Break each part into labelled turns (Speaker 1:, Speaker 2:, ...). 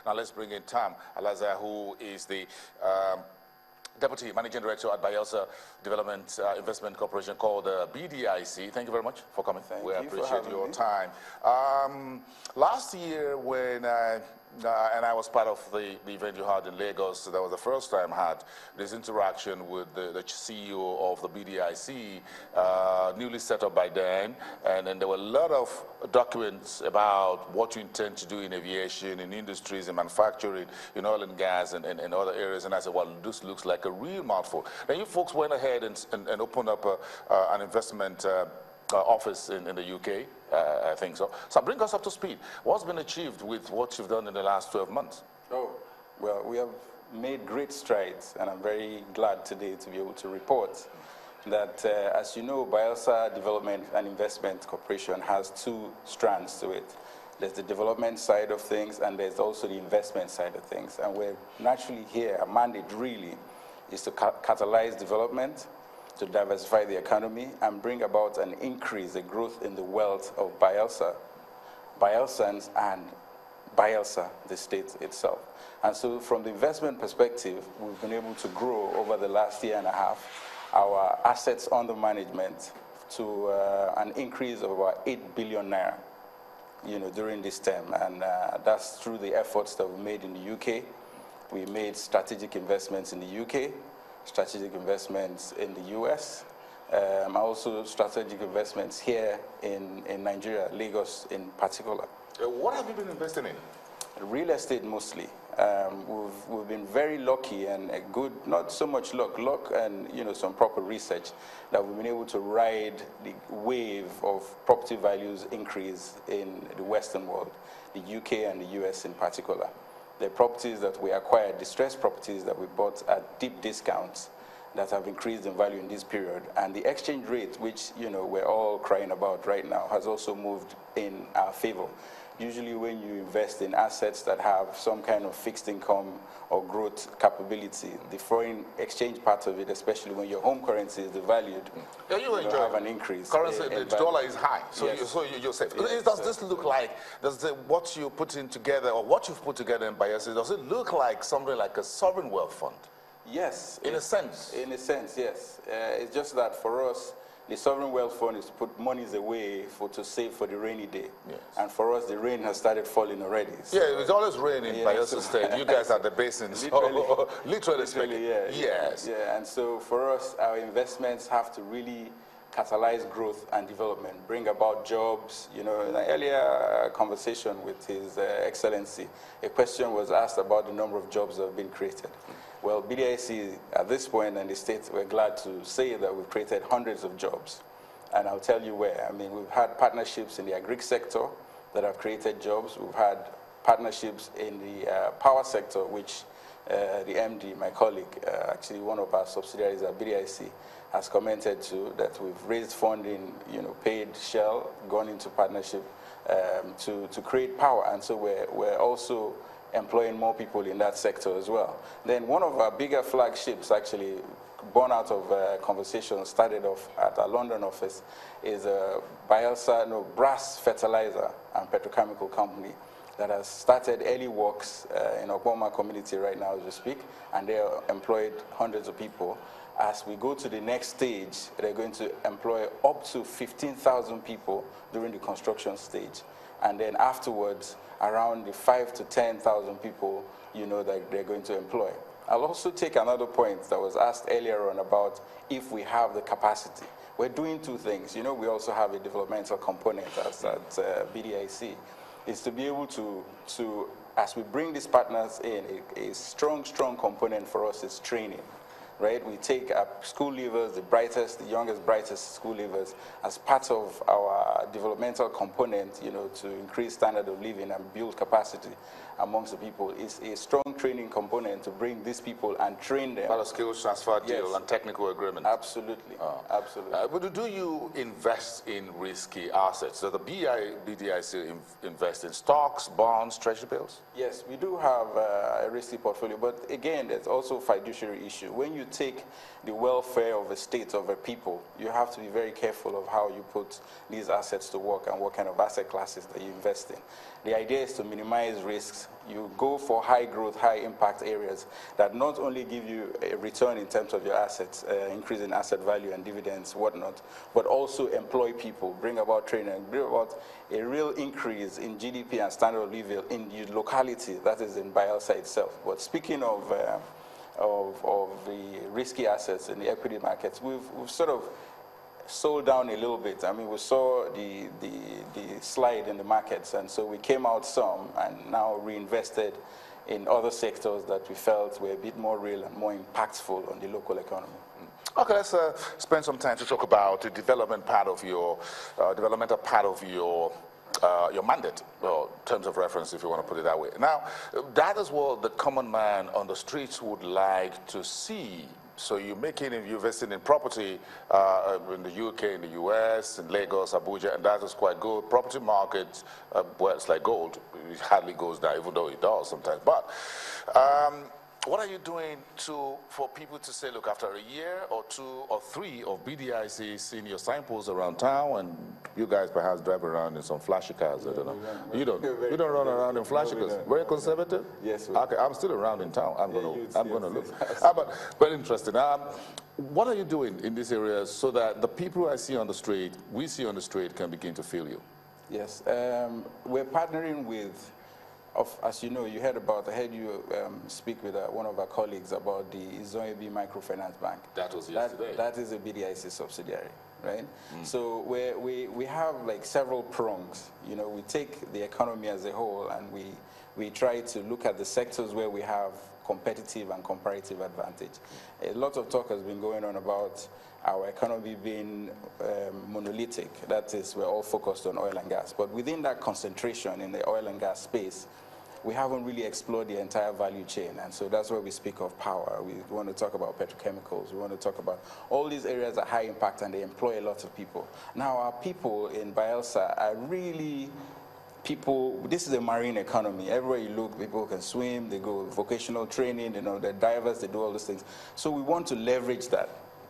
Speaker 1: Now let's bring in Tam Alaza, who is the Deputy Managing Director at Bayelsa Development Investment Corporation, called BDIC. Thank you very much for coming. We appreciate your time. Last year, when and I was part of the event you had in Lagos, that was the first time I had this interaction with the CEO of the BDIC, newly set up by then, and then there were a lot of documents about what you intend to do in aviation, in industries, in manufacturing, in oil and gas, and other areas. And I said, well, this looks like a real mouthful. Then you folks went ahead and opened up an investment office in the UK, I think so. So bring us up to speed. What's been achieved with what you've done in the last 12 months?
Speaker 2: Oh, well, we have made great strides, and I'm very glad today to be able to report that, as you know, Bayelsa Development and Investment Corporation has two strands to it. There's the development side of things, and there's also the investment side of things. And we're naturally here, our mandate really is to catalyze development, to diversify the economy, and bring about an increase, a growth in the wealth of Bayelsa, Bayelsans, and Bayelsa, the state itself. And so from the investment perspective, we've been able to grow over the last year and a half our assets under management to an increase of about 8 billion naira, during this term. And that's through the efforts that we made in the UK. We made strategic investments in the UK, strategic investments in the US, also strategic investments here in Nigeria, Lagos in particular.
Speaker 1: What have you been investing in?
Speaker 2: Real estate mostly. We've been very lucky and good, not so much luck and some proper research, that we've been able to ride the wave of property values increase in the Western world, the UK and the US in particular. The properties that we acquired, distressed properties that we bought at deep discounts that have increased in value in this period. And the exchange rate, which we're all crying about right now, has also moved in our favor. Usually when you invest in assets that have some kind of fixed income or growth capability, the foreign exchange part of it, especially when your home currency is devalued, you have an increase.
Speaker 1: Currency, the dollar is high, so,
Speaker 2: yes.
Speaker 1: you're safe.
Speaker 2: Yes,
Speaker 1: does this look like, what you put in together, or what you've put together in Bayelsa, does it look like something like a sovereign wealth fund?
Speaker 2: Yes.
Speaker 1: In a sense?
Speaker 2: In a sense, yes. It's just that for us, the sovereign wealth fund is to put monies away to save for the rainy day. Yes. And for us, the rain has started falling already. So.
Speaker 1: Yeah, it's always raining in Bayelsa State. You guys are the basin, so literally speaking.
Speaker 2: Yeah,
Speaker 1: yes.
Speaker 2: Yeah, and so for us, our investments have to really catalyze growth and development, bring about jobs. In an earlier conversation with His Excellency, a question was asked about the number of jobs that have been created. Well, BDIC, at this point in the state, we're glad to say that we've created hundreds of jobs. And I'll tell you where. I mean, we've had partnerships in the agri sector that have created jobs. We've had partnerships in the power sector, which the MD, my colleague, actually one of our subsidiaries at BDIC, has commented to, that we've raised funding, paid Shell, gone into partnership to create power. And so we're also employing more people in that sector as well. Then one of our bigger flagships, actually born out of a conversation started off at our London office, is a Bayelsa brass fertilizer and petrochemical company that has started early works in Ogboma community right now as we speak, and they are employed hundreds of people. As we go to the next stage, they're going to employ up to 15,000 people during the construction stage. And then afterwards, around the 5,000 to 10,000 people, that they're going to employ. I'll also take another point that was asked earlier on about if we have the capacity. We're doing two things. We also have a developmental component at BDIC. Is to be able to, as we bring these partners in, a strong component for us is training. Right? We take our school leavers, the youngest, brightest school leavers, as part of our developmental component, to increase standard of living and build capacity amongst the people. It's a strong training component to bring these people and train them.
Speaker 1: Part of skills transfer deal, yes, and technical agreement.
Speaker 2: Absolutely, absolutely.
Speaker 1: But do you invest in risky assets? So the BDIC invest in stocks, bonds, treasury bills?
Speaker 2: Yes, we do have a risky portfolio, but again, there's also a fiduciary issue. When you you take the welfare of a state, of a people, you have to be very careful of how you put these assets to work and what kind of asset classes that you invest in. The idea is to minimize risks. You go for high growth, high impact areas that not only give you a return in terms of your assets, increase in asset value and dividends, whatnot, but also employ people, bring about training, bring about a real increase in GDP and standard of living in the locality, that is in Bayelsa itself. But speaking of the risky assets in the equity markets, we've sort of sold down a little bit. I mean, we saw the slide in the markets, and so we came out some and now reinvested in other sectors that we felt were a bit more real and more impactful on the local economy.
Speaker 1: Okay, let's spend some time to talk about the development part of your developmental part of your mandate, or terms of reference, if you want to put it that way. Now, that is what the common man on the streets would like to see. So you're investing in property in the UK, in the US, in Lagos, Abuja, and that is quite good. Property market, well, it's like gold. It hardly goes down, even though it does sometimes. But what are you doing for people to say, look, after a year or 2 or 3 of BDIC seeing your signposts around town, and you guys perhaps drive around in some flashy cars, I don't know. You don't run around in flashy cars. Very conservative?
Speaker 2: Yes.
Speaker 1: Okay, I'm still around in town. I'm gonna look. But very interesting. What are you doing in this area so that the people I see on the street, we see on the street, can begin to feel you?
Speaker 2: Yes. We're partnering with, as you know, I heard you speak with one of our colleagues about the Zoebi Microfinance Bank.
Speaker 1: That was yesterday.
Speaker 2: That is a BDIC subsidiary, right? So we have like several prongs. You know, we take the economy as a whole and we try to look at the sectors where we have competitive and comparative advantage. A lot of talk has been going on about our economy being monolithic. That is, we're all focused on oil and gas. But within that concentration in the oil and gas space, we haven't really explored the entire value chain, and so that's where we speak of power. We want to talk about petrochemicals. We want to talk about all these areas that are high impact and they employ a lot of people. Now, our people in Bayelsa are really people. This is a marine economy. Everywhere you look, people can swim, they go vocational training, you know, they're divers, they do all those things. So we want to leverage that.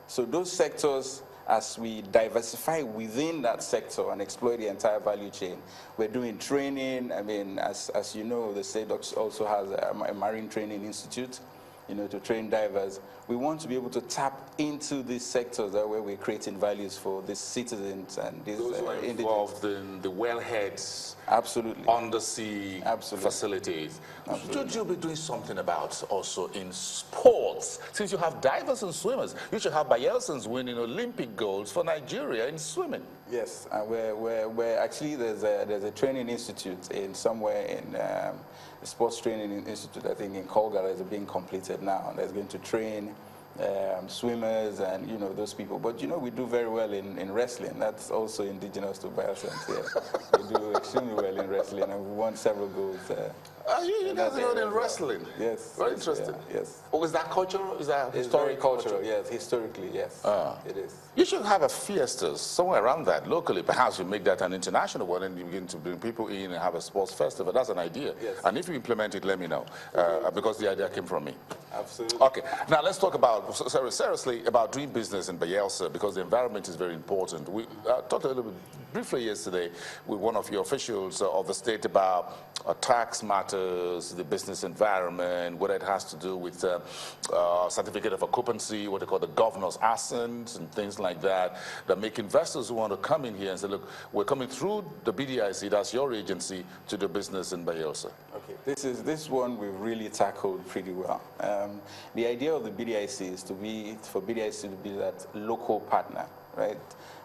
Speaker 2: So those sectors, as we diversify within that sector and exploit the entire value chain, we're doing training. I mean, as you know, the state also has a marine training institute, you know, to train divers. We want to be able to tap into these sectors where we're creating values for these citizens and these
Speaker 1: those who are involved in the wellheads,
Speaker 2: absolutely,
Speaker 1: undersea
Speaker 2: absolutely.
Speaker 1: Facilities.
Speaker 2: Absolutely.
Speaker 1: Should you be doing something about also in sports? Since you have divers and swimmers, you should have Bayelsans winning Olympic golds for Nigeria in swimming.
Speaker 2: Yes, and we're actually there's a training institute somewhere in the sports training institute, I think in Kolga, that is being completed now. That's going to train swimmers and, you know, those people. But, you know, we do very well in wrestling. That's also indigenous to Bayelsans here. We do extremely well in wrestling, and we won several goals.
Speaker 1: You guys are good in wrestling?
Speaker 2: Yes.
Speaker 1: Very interesting.
Speaker 2: Yeah, yes.
Speaker 1: Oh, is that cultural? Is that historic?
Speaker 2: Cultural, yes. Historically, yes. It is.
Speaker 1: You should have a fiesta somewhere around that locally. Perhaps you make that an international one and you begin to bring people in and have a sports festival. That's an idea.
Speaker 2: Yes.
Speaker 1: And if you implement it, let me know, because the idea came from me.
Speaker 2: Absolutely.
Speaker 1: Okay. Now let's talk about, seriously, about doing business in Bayelsa, because the environment is very important. We talked a little bit briefly yesterday with one of your officials of the state about tax matters, the business environment, what it has to do with certificate of occupancy, what they call the governor's assent, and things like that, that make investors who want to come in here and say, look, we're coming through the BDIC, that's your agency, to do business in Bayelsa.
Speaker 2: Okay, this one we've really tackled pretty well. The idea of the BDIC is for BDIC to be that local partner, right?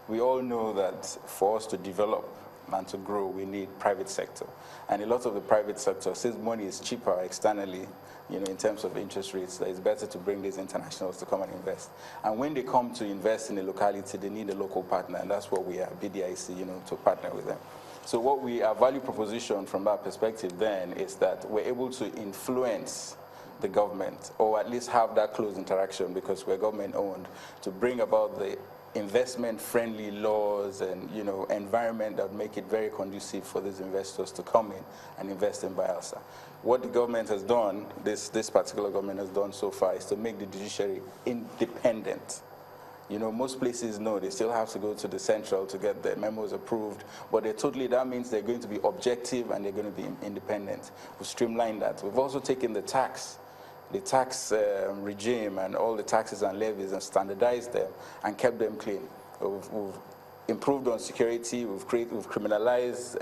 Speaker 2: We all know that for us to develop and to grow, we need private sector. And a lot of the private sector, since money is cheaper externally, you know, in terms of interest rates, that it's better to bring these internationals to come and invest. And when they come to invest in a locality, they need a local partner, and that's what we are, BDIC, you know, to partner with them. So our value proposition from that perspective then is that we're able to influence the government, or at least have that close interaction, because we're government owned, to bring about the investment-friendly laws and, you know, environment that make it very conducive for these investors to come in and invest in Bayelsa. What the government has done, this particular government has done so far, is to make the judiciary independent. You know, most places know they still have to go to the central to get their memos approved, but that means they're going to be objective and they're going to be independent. We've streamlined that. We've also taken the tax regime and all the taxes and levies and standardized them and kept them clean. We've improved on security. We've criminalized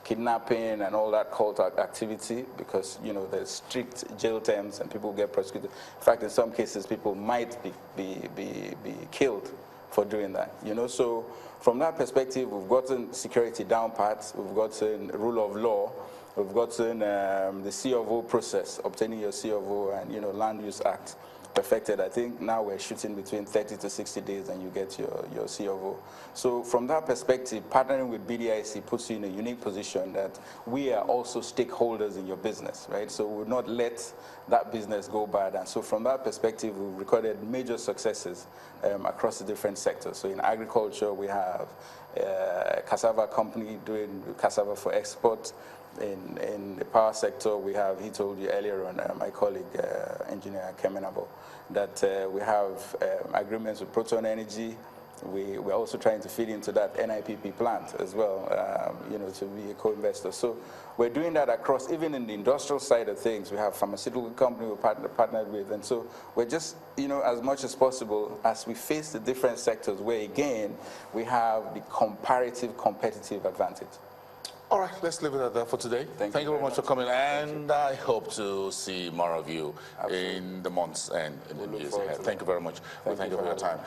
Speaker 2: kidnapping and all that cult activity because, you know, there's strict jail terms and people get prosecuted. In fact, in some cases, people might be killed for doing that, you know. So from that perspective, we've gotten security down pat, we've gotten rule of law, we've gotten the C of O process, obtaining your C of O and, you know, Land Use Act perfected. I think now we're shooting between 30 to 60 days and you get your C of O. So from that perspective, partnering with BDIC puts you in a unique position that we are also stakeholders in your business, right? So we'll not let that business go bad. And so from that perspective, we've recorded major successes across the different sectors. So in agriculture, we have a cassava company doing cassava for export. In the power sector, we have, he told you earlier on, my colleague, engineer Kemenabo, that we have agreements with Proton Energy. We're also trying to feed into that NIPP plant as well, you know, to be a co-investor. So we're doing that across, even in the industrial side of things. We have pharmaceutical company we're partnered with. And so we're just, you know, as much as possible, as we face the different sectors where, again, we have the comparative competitive advantage.
Speaker 1: All right, let's leave it at that for today. Thank you very much for coming, and I hope to see more of you in the months and in the years ahead. Thank you very much. Thank you for your time.